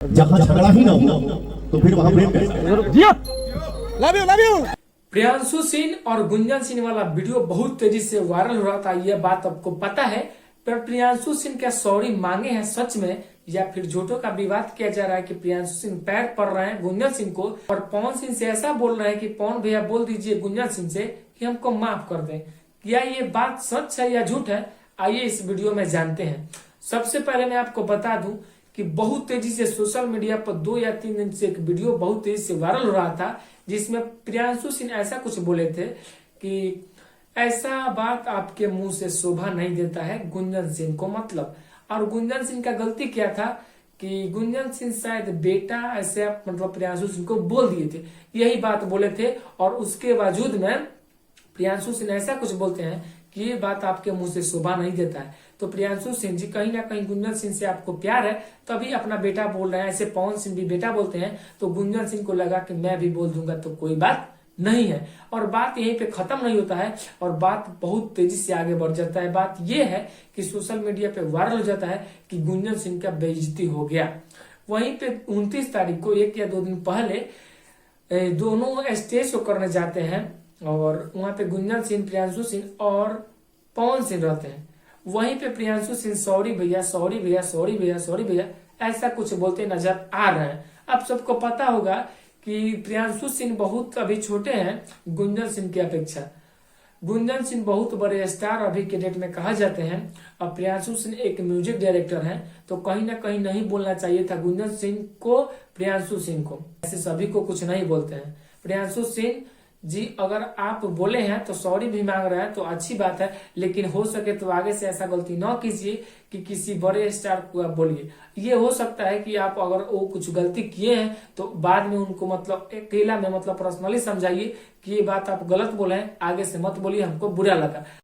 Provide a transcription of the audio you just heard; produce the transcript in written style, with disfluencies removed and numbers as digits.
जहाँ झगड़ा ही ना हो तो फिर वहां प्रेम कैसे? Love you. प्रियांशु सिंह और गुंजन सिंह वाला वीडियो बहुत तेजी से वायरल हो रहा था, यह बात आपको पता है। पर प्रियांशु सिंह क्या सॉरी मांगे हैं सच में, या फिर झूठों का विवाद किया जा रहा है कि प्रियांशु सिंह पैर पड़ रहे हैं गुंजन सिंह को, और पवन सिंह से ऐसा बोल रहे हैं कि पवन भैया बोल दीजिए गुंजन सिंह से कि हमको माफ कर दें। क्या ये बात सच है या झूठ है, आइए इस वीडियो में जानते हैं। सबसे पहले मैं आपको बता दूं कि बहुत तेजी से सोशल मीडिया पर 2 या 3 दिन से एक वीडियो बहुत तेजी से वायरल हो रहा था, जिसमें प्रियांशु सिंह ऐसा कुछ बोले थे कि ऐसा बात आपके मुंह से शोभा नहीं देता है गुंजन सिंह को, मतलब। और गुंजन सिंह का गलती क्या था कि गुंजन सिंह शायद बेटा ऐसे मतलब प्रियांशु सिंह को बोल दिए थे, यही बात बोले थे। और उसके बावजूद में प्रियांशु सिंह ऐसा कुछ बोलते हैं कि ये बात आपके मुंह से शोभा नहीं देता है। तो प्रियांशु सिंह जी कहीं ना कहीं गुंजन सिंह से आपको प्यार है, तभी अपना बेटा बोल रहे हैं। ऐसे पवन सिंह भी बेटा बोलते हैं, तो गुंजन सिंह को लगा कि मैं भी बोल दूंगा तो कोई बात नहीं है। और बात यहीं पे खत्म नहीं होता है, और बात बहुत तेजी से आगे बढ़ जाता है। बात यह है कि सोशल मीडिया पे वायरल हो जाता है कि गुंजन सिंह का बेइज्जती हो गया। वहीं पे 29 तारीख को 1 या 2 दिन पहले दोनों स्टेज शो करने जाते हैं, और वहां पे गुंजन सिंह, प्रियांशु सिंह और पवन सिंह रहते हैं। वहीं पे प्रियांशु सिंह सॉरी भैया सॉरी भैया सॉरी भैया सॉरी भैया ऐसा कुछ बोलते नजर आ रहे हैं। अब सबको पता होगा कि प्रियांशु सिंह बहुत अभी छोटे हैं गुंजन सिंह की अपेक्षा। गुंजन सिंह बहुत बड़े स्टार अभी के डेट में कहा जाते हैं, और प्रियांशु सिंह एक म्यूजिक डायरेक्टर हैं, तो कहीं ना कहीं नहीं बोलना चाहिए था गुंजन सिंह को प्रियांशु सिंह को। ऐसे सभी को कुछ नहीं बोलते हैं। प्रियांशु सिंह जी अगर आप बोले हैं तो सॉरी भी मांग रहे हैं तो अच्छी बात है, लेकिन हो सके तो आगे से ऐसा गलती न कीजिए कि किसी बड़े स्टार को आप बोलिए। ये हो सकता है कि आप अगर वो कुछ गलती किए हैं तो बाद में उनको मतलब अकेला में मतलब पर्सनली समझाइए कि ये बात आप गलत बोले हैं, आगे से मत बोलिए, हमको बुरा लगा।